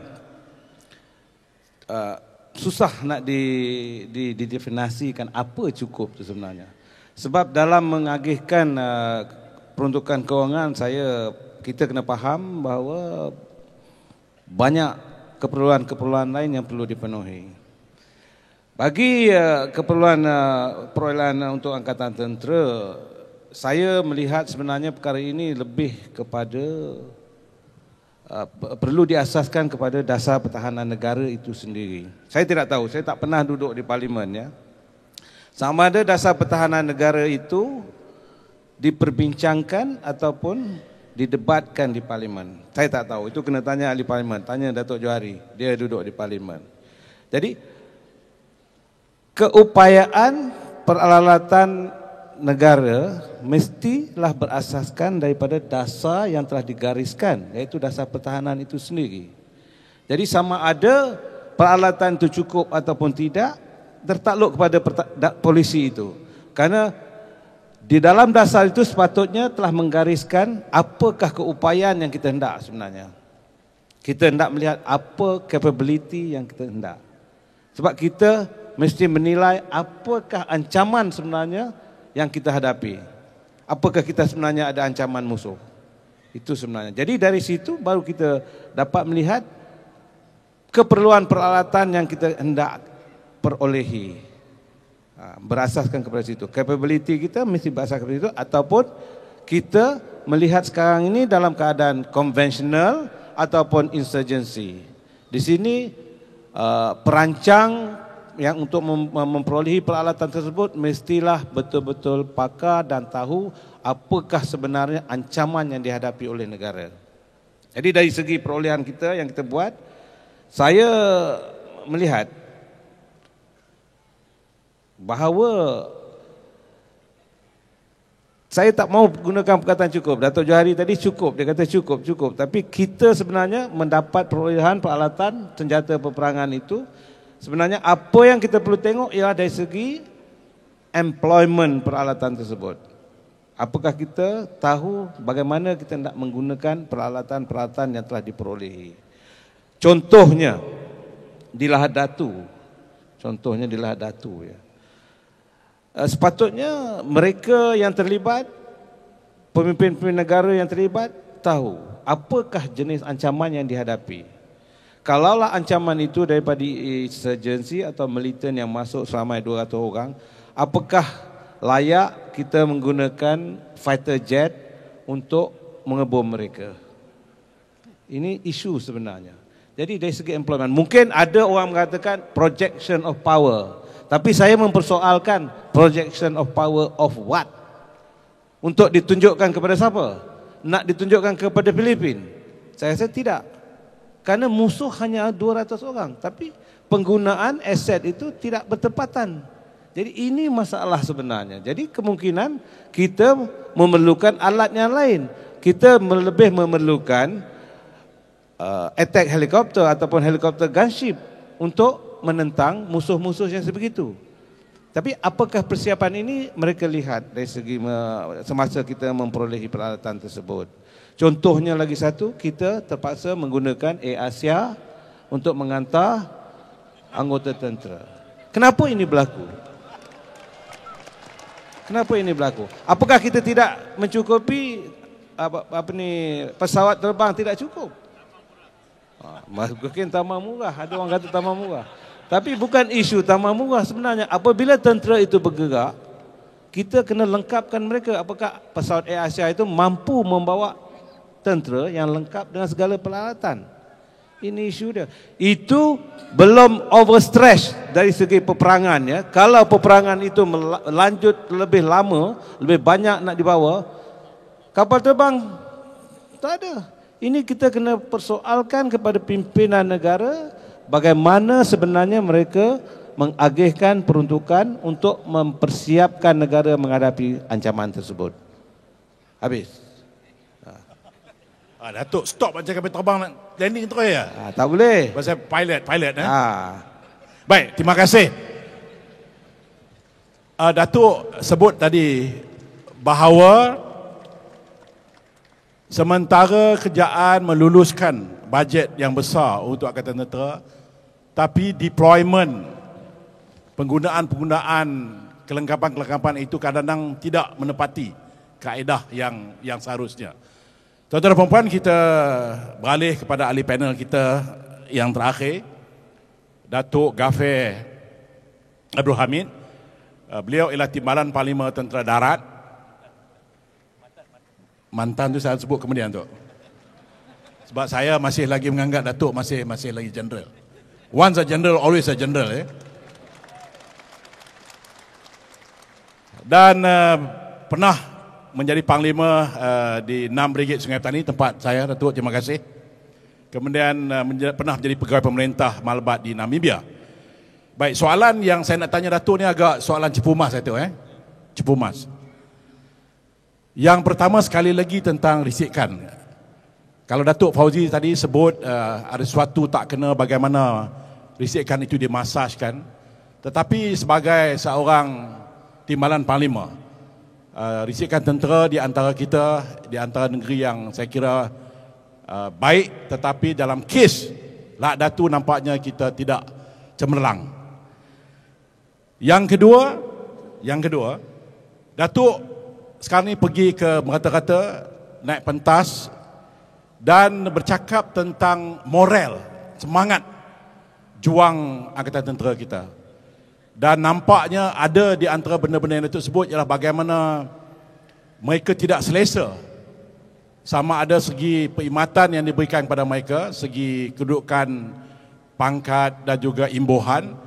susah nak didefinisikan apa cukup itu sebenarnya. Sebab dalam mengagihkan peruntukan kewangan, kita kena faham bahawa banyak keperluan-keperluan lain yang perlu dipenuhi. Bagi keperluan perolehan untuk Angkatan Tentera, saya melihat sebenarnya perkara ini lebih kepada perlu diasaskan kepada dasar pertahanan negara itu sendiri. Saya tidak tahu, saya tak pernah duduk di parlimen ya. Sama ada dasar pertahanan negara itu diperbincangkan ataupun didebatkan di parlimen. Saya tak tahu, itu kena tanya ahli parlimen, tanya Datuk Johari, dia duduk di parlimen. Jadi keupayaan peralatan negara mestilah berasaskan daripada dasar yang telah digariskan, iaitu dasar pertahanan itu sendiri. Jadi sama ada peralatan itu cukup ataupun tidak tertakluk kepada polisi itu. Kerana di dalam dasar itu sepatutnya telah menggariskan apakah keupayaan yang kita hendak sebenarnya. Kita hendak melihat apa capability yang kita hendak. Sebab kita mesti menilai apakah ancaman sebenarnya yang kita hadapi. Apakah kita sebenarnya ada ancaman musuh. Itu sebenarnya. Jadi dari situ baru kita dapat melihat keperluan peralatan yang kita hendak perolehi. Berasaskan kepada situ. Capability kita mesti berasaskan kepada situ. Ataupun kita melihat sekarang ini dalam keadaan konvensional ataupun insurgency. Di sini perancang yang untuk memperolehi peralatan tersebut mestilah betul-betul pakar dan tahu apakah sebenarnya ancaman yang dihadapi oleh negara. Jadi dari segi perolehan kita yang kita buat, saya melihat bahawa saya tak mau gunakan perkataan cukup. Datuk Johari tadi cukup, dia kata cukup. Tapi kita sebenarnya mendapat perolehan peralatan senjata peperangan itu, sebenarnya apa yang kita perlu tengok ialah dari segi employment peralatan tersebut. Apakah kita tahu bagaimana kita nak menggunakan peralatan-peralatan yang telah diperolehi. Contohnya di Lahad Datu. Ya. Sepatutnya mereka yang terlibat, pemimpin-pemimpin negara yang terlibat tahu apakah jenis ancaman yang dihadapi. Kalaulah ancaman itu daripada insurgency atau militan yang masuk seramai 200 orang, apakah layak kita menggunakan fighter jet untuk mengebom mereka? Ini isu sebenarnya. Jadi dari segi employment, mungkin ada orang mengatakan projection of power. Tapi saya mempersoalkan projection of power of what? Untuk ditunjukkan kepada siapa? Nak ditunjukkan kepada Filipina? Saya rasa tidak. Kerana musuh hanya 200 orang. Tapi penggunaan aset itu tidak bertepatan. Jadi ini masalah sebenarnya. Jadi kemungkinan kita memerlukan alat yang lain. Kita lebih memerlukan attack helikopter ataupun helikopter gunship untuk menentang musuh-musuh yang sebegitu. Tapi apakah persiapan ini mereka lihat dari segi semasa kita memperolehi peralatan tersebut. Contohnya lagi satu, kita terpaksa menggunakan Air Asia untuk mengantar anggota tentera. Kenapa ini berlaku? Apakah kita tidak mencukupi pesawat terbang tidak cukup? Mungkin tambah murah, ada orang kata tambah murah. Tapi bukan isu tambah murah sebenarnya. Apabila tentera itu bergerak, kita kena lengkapkan mereka. Apakah pesawat Air Asia itu mampu membawa tentera yang lengkap dengan segala peralatan? Ini isu dia. Itu belum overstretch dari segi peperangan ya. Kalau peperangan itu lanjut lebih lama, lebih banyak nak dibawa, kapal terbang tak ada. Ini kita kena persoalkan kepada pimpinan negara bagaimana sebenarnya mereka mengagihkan peruntukan untuk mempersiapkan negara menghadapi ancaman tersebut. Habis. Datuk, stop macam kapal terbang nak landing terus ya? Tak boleh. Pasal pilot. Baik, terima kasih. Datuk sebut tadi bahawa sementara kerajaan meluluskan bajet yang besar untuk Angkatan Tentera, tapi deployment, penggunaan kelengkapan itu kadang-kadang tidak menepati kaedah yang seharusnya. Tuan-tuan dan puan-puan, kita beralih kepada ahli panel kita yang terakhir, Datuk Ghafir Abdul Hamid. Beliau ialah Timbalan Parlimen Tentera Darat. Mantan tu saya sebut kemudian tu. Sebab saya masih lagi menganggap Datuk masih lagi general. Once a general, always a general. Dan pernah menjadi Panglima di 6 Brigade Sungai Petani, tempat saya, Datuk, terima kasih. Kemudian pernah menjadi pegawai pemerintah Malbat di Namibia. Baik, soalan yang saya nak tanya Datuk ni agak soalan cepu mas, Datuk. Cepu mas. Yang pertama sekali lagi tentang risikan. Kalau Datuk Fauzi tadi sebut ada sesuatu tak kena bagaimana risikan itu dimasajkan. Tetapi sebagai seorang timbalan Panglima, risikan tentera di antara kita, di antara negeri yang saya kira baik, tetapi dalam kes Lak Datu nampaknya kita tidak cemerlang. Yang kedua, Datuk sekarang ni pergi ke merata-rata, naik pentas dan bercakap tentang moral, semangat juang Angkatan Tentera kita. Dan nampaknya ada di antara benda-benda yang Datuk sebut ialah bagaimana mereka tidak selesa, sama ada segi perkhidmatan yang diberikan kepada mereka, segi kedudukan, pangkat dan juga imbuhan.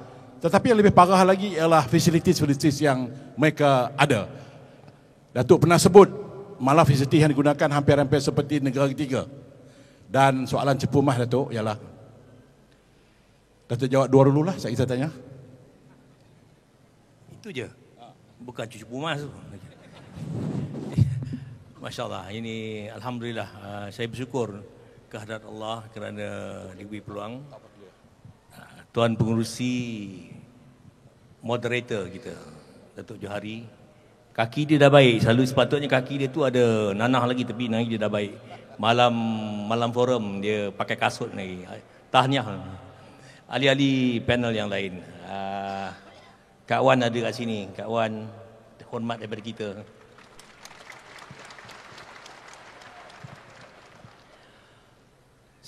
Tetapi yang lebih parah lagi ialah fasilitis-fasilitis yang mereka ada. Datuk pernah sebut malah fasilitis yang digunakan hampir-hampir seperti negara ketiga. Dan soalan cepu mas Datuk ialah, Datuk jawab dua dululah, saya kisah tanya. Itu je. Bukan cepu mas tu. Masya Allah, ini Alhamdulillah, saya bersyukur kehadrat Allah kerana diberi peluang. Tuan Pengerusi moderator kita, Datuk Johari, kaki dia dah baik. Selalu sepatutnya kaki dia tu ada nanah lagi, tapi nanti dia dah baik. Malam forum dia pakai kasut lagi. Tahniah ahli-ahli panel yang lain. Kak Wan ada kat sini. Kak Wan, hormat daripada kita.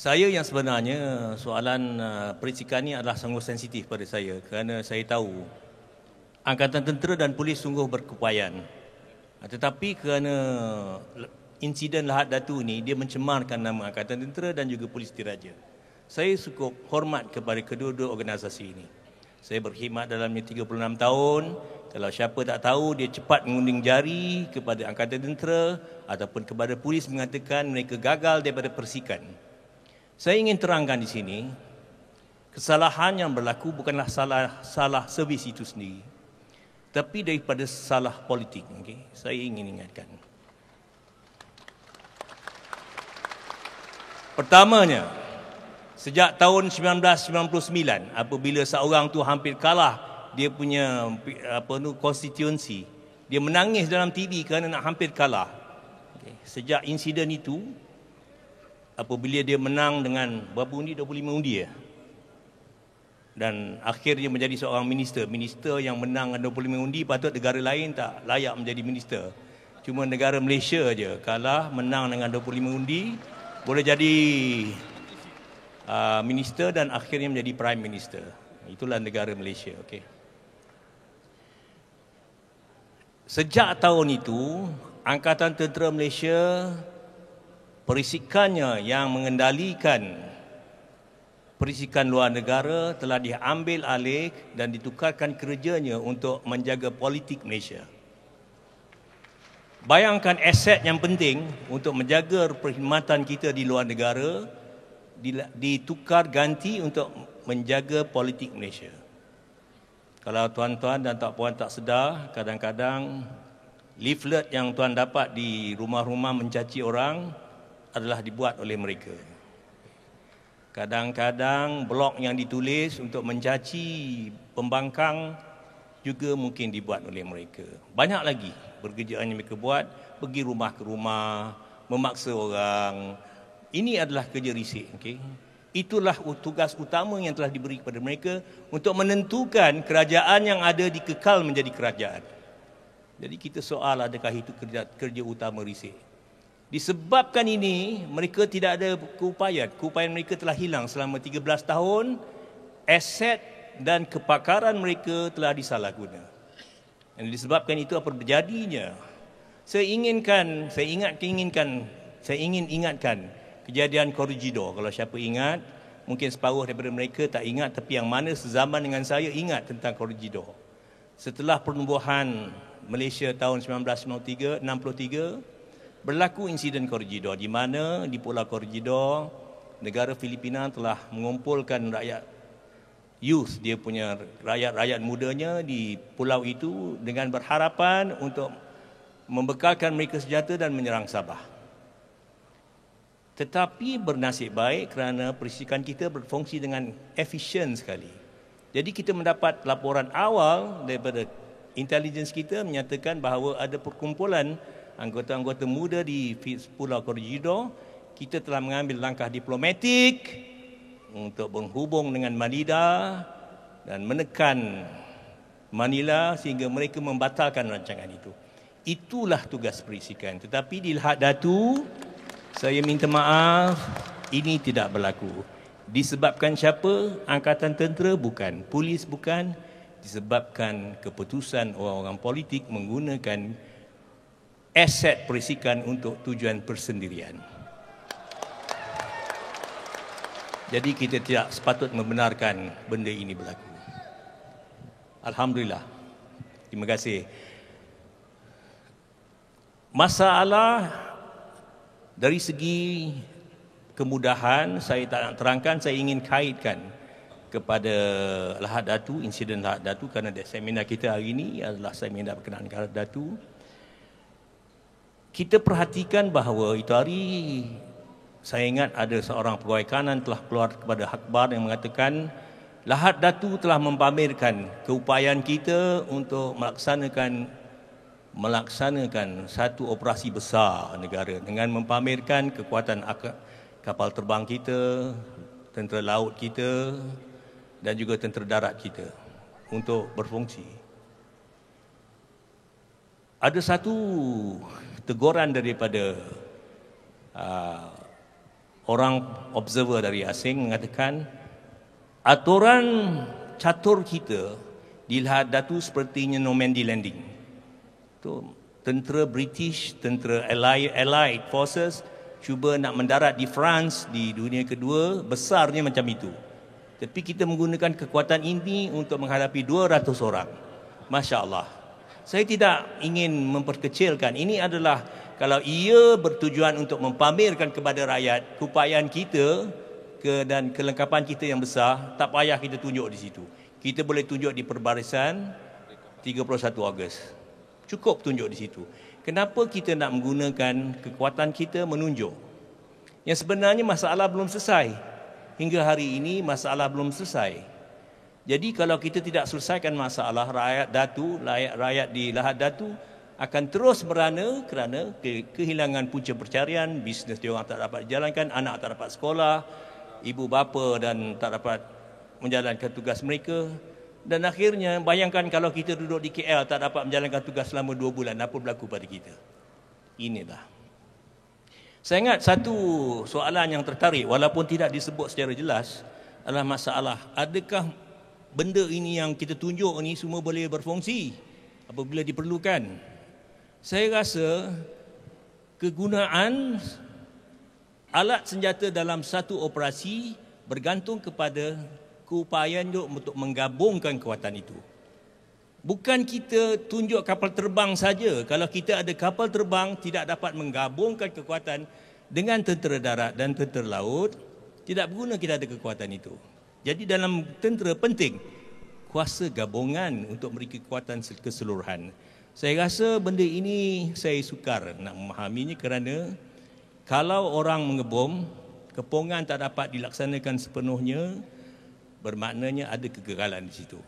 Saya yang sebenarnya soalan perisikan ini adalah sangat sensitif pada saya kerana saya tahu Angkatan Tentera dan Polis sungguh berkeupayaan. Tetapi kerana insiden Lahad Datu ini, dia mencemarkan nama Angkatan Tentera dan juga Polis Diraja. Saya cukup hormat kepada kedua-dua organisasi ini. Saya berkhidmat dalamnya 36 tahun. Kalau siapa tak tahu, dia cepat mengunting jari kepada Angkatan Tentera ataupun kepada polis mengatakan mereka gagal daripada persikan. Saya ingin terangkan di sini, kesalahan yang berlaku bukanlah salah servis itu sendiri, tapi daripada salah politik. Okay? Saya ingin ingatkan. Pertamanya, sejak tahun 1999, apabila seorang tu hampir kalah dia punya konstituensi, dia menangis dalam TV kerana nak hampir kalah. Okay? Sejak insiden itu, apabila dia menang dengan berapa undi? 25 undi ya. Dan akhirnya menjadi seorang minister. Minister yang menang dengan 25 undi, patut negara lain tak layak menjadi minister. Cuma negara Malaysia je kalah, menang dengan 25 undi, boleh jadi minister dan akhirnya menjadi prime minister. Itulah negara Malaysia. Okay. Sejak tahun itu, Angkatan Tentera Malaysia, perisikannya yang mengendalikan perisikan luar negara telah diambil alih dan ditukarkan kerjanya untuk menjaga politik Malaysia. Bayangkan aset yang penting untuk menjaga perkhidmatan kita di luar negara ditukar ganti untuk menjaga politik Malaysia. Kalau tuan-tuan dan tak puan tak sedar, kadang-kadang leaflet yang tuan dapat di rumah-rumah mencaci orang adalah dibuat oleh mereka. Kadang-kadang blog yang ditulis untuk mencaci pembangkang juga mungkin dibuat oleh mereka. Banyak lagi pekerjaan yang mereka buat, pergi rumah ke rumah, memaksa orang. Ini adalah kerja risik. Okay? Itulah tugas utama yang telah diberi kepada mereka untuk menentukan kerajaan yang ada dikekal menjadi kerajaan. Jadi kita soal adakah itu kerja utama risik. Disebabkan ini, mereka tidak ada keupayaan. Keupayaan mereka telah hilang selama 13 tahun. Aset dan kepakaran mereka telah disalahguna. Dan disebabkan itu apa berjadinya? Saya ingin ingatkan kejadian Corregidor. Kalau siapa ingat, mungkin separuh daripada mereka tak ingat, tapi yang mana sezaman dengan saya ingat tentang Corregidor. Setelah penubuhan Malaysia tahun 1963, berlaku insiden Corregidor di mana di Pulau Corregidor negara Filipina telah mengumpulkan rakyat youth, dia punya rakyat mudanya di pulau itu dengan berharapan untuk membekalkan mereka senjata dan menyerang Sabah. Tetapi bernasib baik kerana perisikan kita berfungsi dengan efisien sekali. Jadi kita mendapat laporan awal daripada intelligence kita menyatakan bahawa ada perkumpulan anggota-anggota muda di Pulau Corregidor. Kita telah mengambil langkah diplomatik untuk menghubung dengan Manila dan menekan Manila sehingga mereka membatalkan rancangan itu. Itulah tugas perisikan. Tetapi di Lahad Datu, saya minta maaf, ini tidak berlaku. Disebabkan siapa? Angkatan Tentera bukan, polis bukan. Disebabkan keputusan orang-orang politik menggunakan aset perisikan untuk tujuan persendirian. Jadi kita tidak sepatut membenarkan benda ini berlaku. Alhamdulillah. Terima kasih. Masalah dari segi kemudahan saya tak nak terangkan, saya ingin kaitkan kepada Lahad Datu, insiden Lahad Datu, kerana seminar kita hari ini adalah seminar berkenaan dengan Lahad Datu. Kita perhatikan bahawa itu hari saya ingat ada seorang pegawai kanan telah keluar kepada akhbar yang mengatakan Lahad Datu telah mempamerkan keupayaan kita untuk melaksanakan satu operasi besar negara dengan mempamerkan kekuatan kapal terbang kita, tentera laut kita dan juga tentera darat kita untuk berfungsi. Ada satu teguran daripada orang observer dari asing mengatakan aturan catur kita di Lahad Datu sepertinya Normandy landing. Tu tentera British, tentera Allied Forces cuba nak mendarat di France di dunia kedua, besarnya macam itu. Tapi kita menggunakan kekuatan ini untuk menghadapi 200 orang. Masya Allah. Saya tidak ingin memperkecilkan. Ini adalah kalau ia bertujuan untuk mempamerkan kepada rakyat keupayaan kita dan kelengkapan kita yang besar, tak payah kita tunjuk di situ. Kita boleh tunjuk di perbarisan 31 Ogos. Cukup tunjuk di situ. Kenapa kita nak menggunakan kekuatan kita menunjuk? Yang sebenarnya masalah belum selesai. Hingga hari ini masalah belum selesai. Jadi kalau kita tidak selesaikan masalah rakyat di Lahad Datu akan terus merana kerana kehilangan punca pencarian, bisnes dia orang tak dapat dijalankan, anak tak dapat sekolah, ibu bapa dan tak dapat menjalankan tugas mereka. Dan akhirnya bayangkan kalau kita duduk di KL tak dapat menjalankan tugas selama 2 bulan, apa berlaku pada kita? Inilah. Saya ingat satu soalan yang tertarik walaupun tidak disebut secara jelas adalah masalah adakah benda ini yang kita tunjuk ni semua boleh berfungsi apabila diperlukan. Saya rasa kegunaan alat senjata dalam satu operasi bergantung kepada keupayaan untuk menggabungkan kekuatan itu. Bukan kita tunjuk kapal terbang saja. Kalau kita ada kapal terbang tidak dapat menggabungkan kekuatan dengan tentera darat dan tentera laut, tidak berguna kita ada kekuatan itu. Jadi dalam tentera penting kuasa gabungan untuk memberi kekuatan keseluruhan. Saya rasa benda ini saya sukar nak memahaminya kerana kalau orang mengebom, kepongan tak dapat dilaksanakan sepenuhnya, bermaknanya ada kegagalan di situ.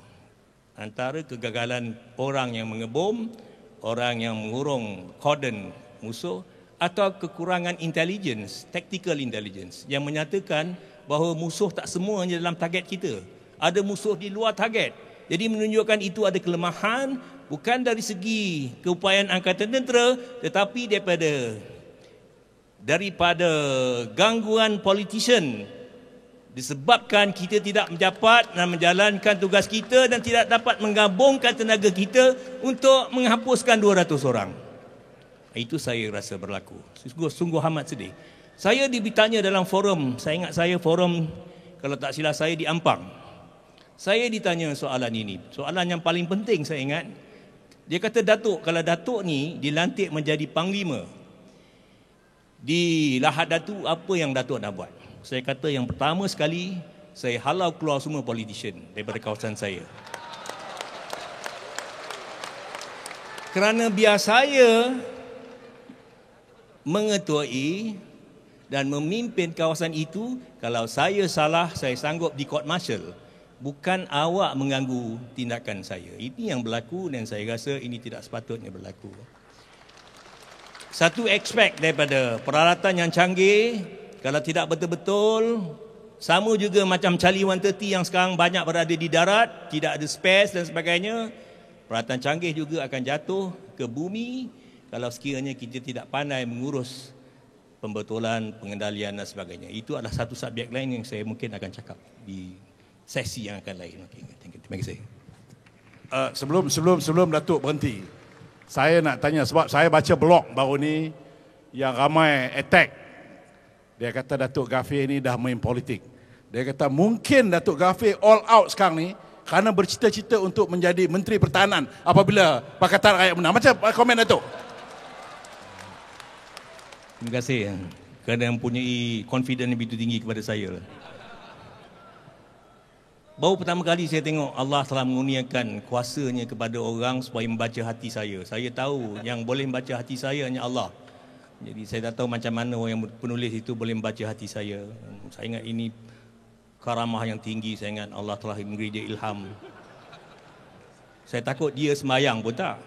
Antara kegagalan orang yang mengebom, orang yang mengurung korden musuh atau kekurangan intelligence, tactical intelligence yang menyatakan bahawa musuh tak semuanya dalam target kita. Ada musuh di luar target. Jadi menunjukkan itu ada kelemahan bukan dari segi keupayaan angkatan tentera tetapi daripada gangguan politician. Disebabkan kita tidak mendapat dan menjalankan tugas kita dan tidak dapat menggabungkan tenaga kita untuk menghapuskan 200 orang. Itu saya rasa berlaku. Sungguh amat sedih. Saya ditanya dalam forum, saya ingat saya forum, kalau tak silap saya di Ampang. Saya ditanya soalan ini. Soalan yang paling penting saya ingat, Dia kata Datuk, kalau Datuk ni dilantik menjadi Panglima di Lahad Datu, apa yang Datuk nak buat? Saya kata yang pertama sekali, saya halau keluar semua politician daripada kawasan saya. Kerana biar saya mengetuai dan memimpin kawasan itu, kalau saya salah, saya sanggup di court martial. Bukan awak mengganggu tindakan saya. Ini yang berlaku dan saya rasa ini tidak sepatutnya berlaku. Satu aspek daripada peralatan yang canggih, kalau tidak betul-betul, sama juga macam Charlie 130 yang sekarang banyak berada di darat, tidak ada space dan sebagainya, peralatan canggih juga akan jatuh ke bumi kalau sekiranya kita tidak pandai mengurus pembetulan, pengendalian dan sebagainya. Itu adalah satu subjek lain yang saya mungkin akan cakap di sesi yang akan lain. Okay, terima kasih. Sebelum Datuk berhenti, saya nak tanya sebab saya baca blog baru ni yang ramai attack. Dia kata Datuk Ghaffir ni dah main politik. Dia kata mungkin Datuk Ghaffir all out sekarang ni kerana bercita-cita untuk menjadi Menteri Pertahanan apabila Pakatan Rakyat menang. Macam komen Datuk? Terima kasih kerana mempunyai confidence yang begitu tinggi kepada saya. Baru pertama kali saya tengok Allah telah mengurniakan kuasanya kepada orang supaya membaca hati saya. Saya tahu yang boleh membaca hati saya hanya Allah. Jadi saya tak tahu macam mana orang yang penulis itu boleh membaca hati saya. Saya ingat ini karamah yang tinggi. Saya ingat Allah telah memberi dia ilham. Saya takut dia sembahyang pun tak.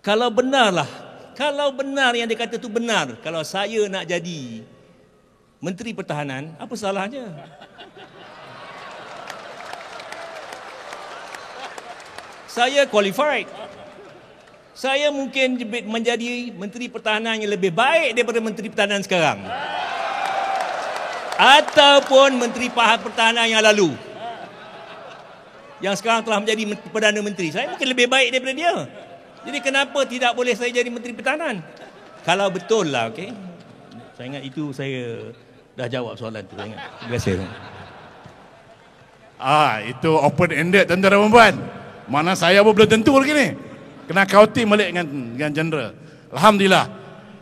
Kalau benar yang dia kata itu benar, kalau saya nak jadi Menteri Pertahanan, apa salahnya? Saya qualified. Saya mungkin menjadi Menteri Pertahanan yang lebih baik daripada Menteri Pertahanan sekarang. Ataupun Menteri Pertahanan yang lalu. Yang sekarang telah menjadi Perdana Menteri. Saya mungkin lebih baik daripada dia. Jadi kenapa tidak boleh saya jadi Menteri Pertahanan? Kalau betul lah, okey. Saya ingat itu saya dah jawab soalan tu. Saya ingat. Terima kasih. Itu open ended tuan-tuan dan puan. Mana saya pun belum tentu lagi ni. Kena counting balik dengan general. Alhamdulillah.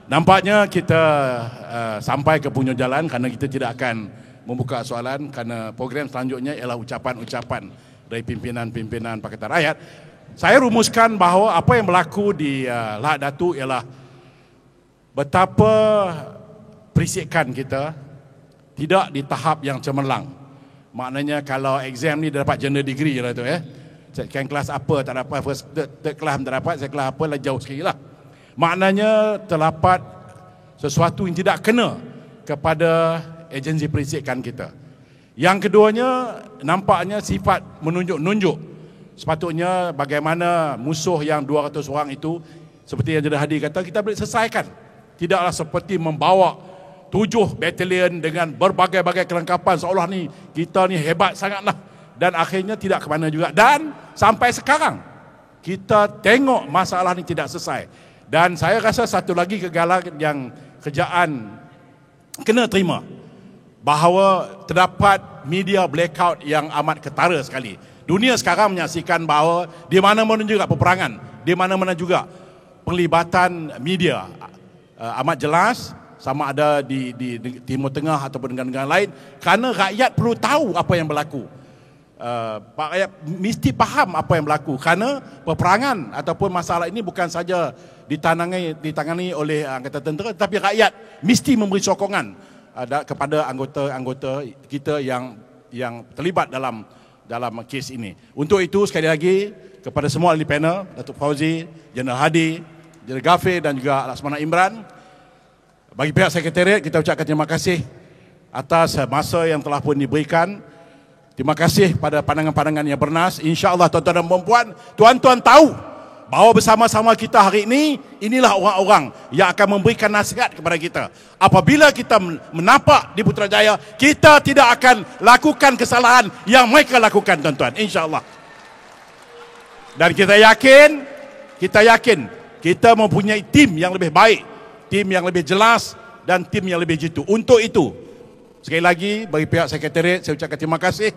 Nampaknya kita sampai ke punyo jalan kerana kita tidak akan membuka soalan kerana program selanjutnya ialah ucapan-ucapan dari pimpinan-pimpinan Pakatan Rakyat. Saya rumuskan bahawa apa yang berlaku di Lahad Datu ialah betapa perisikan kita tidak di tahap yang cemerlang. Maknanya kalau exam ni dia dapat general degree lah tu ya. Second kelas apa tak dapat, first third kelas tak dapat, second kelas apa lah jauh sekali lah. Maknanya terdapat sesuatu yang tidak kena kepada agensi perisikan kita. Yang keduanya nampaknya sifat menunjuk-nunjuk. Sepatutnya bagaimana musuh yang 200 orang itu, seperti yang Jenderal Hadi kata, kita boleh selesaikan. Tidaklah seperti membawa 7 batalion dengan berbagai-bagai kelengkapan seolah ni kita ni hebat sangatlah. Dan akhirnya tidak ke mana juga. Dan sampai sekarang kita tengok masalah ni tidak selesai. Dan saya rasa satu lagi kegagalan yang kerajaan kena terima, bahawa terdapat media blackout yang amat ketara sekali. Dunia sekarang menyaksikan bahawa di mana-mana juga peperangan, di mana-mana juga penglibatan media amat jelas, sama ada di Timur Tengah ataupun negara-negara lain, kerana rakyat perlu tahu apa yang berlaku. Rakyat mesti faham apa yang berlaku kerana peperangan ataupun masalah ini bukan saja ditangani oleh angkatan tentera, tetapi rakyat mesti memberi sokongan kepada anggota-anggota kita yang terlibat dalam kes ini. Untuk itu sekali lagi kepada semua ahli panel, Datuk Fauzi, Jeneral Hadi, Jeneral Ghaffir dan juga Laksamana Imran, bagi pihak sekretariat kita ucapkan terima kasih atas masa yang telah pun diberikan. Terima kasih pada pandangan-pandangan yang bernas. InsyaAllah tuan-tuan dan puan-puan, tuan-tuan tahu bahawa bersama-sama kita hari ini, inilah orang-orang yang akan memberikan nasihat kepada kita. Apabila kita menapak di Putrajaya, kita tidak akan lakukan kesalahan yang mereka lakukan, tuan-tuan. InsyaAllah. Dan kita yakin kita mempunyai tim yang lebih baik, tim yang lebih jelas dan tim yang lebih jitu. Untuk itu, sekali lagi bagi pihak sekretariat saya ucapkan terima kasih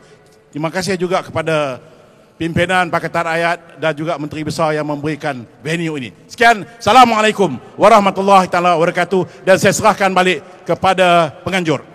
Terima kasih juga kepada pimpinan Pakatan Rakyat dan juga Menteri Besar yang memberikan venue ini. Sekian, Assalamualaikum warahmatullahi taala wabarakatuh, dan saya serahkan balik kepada penganjur.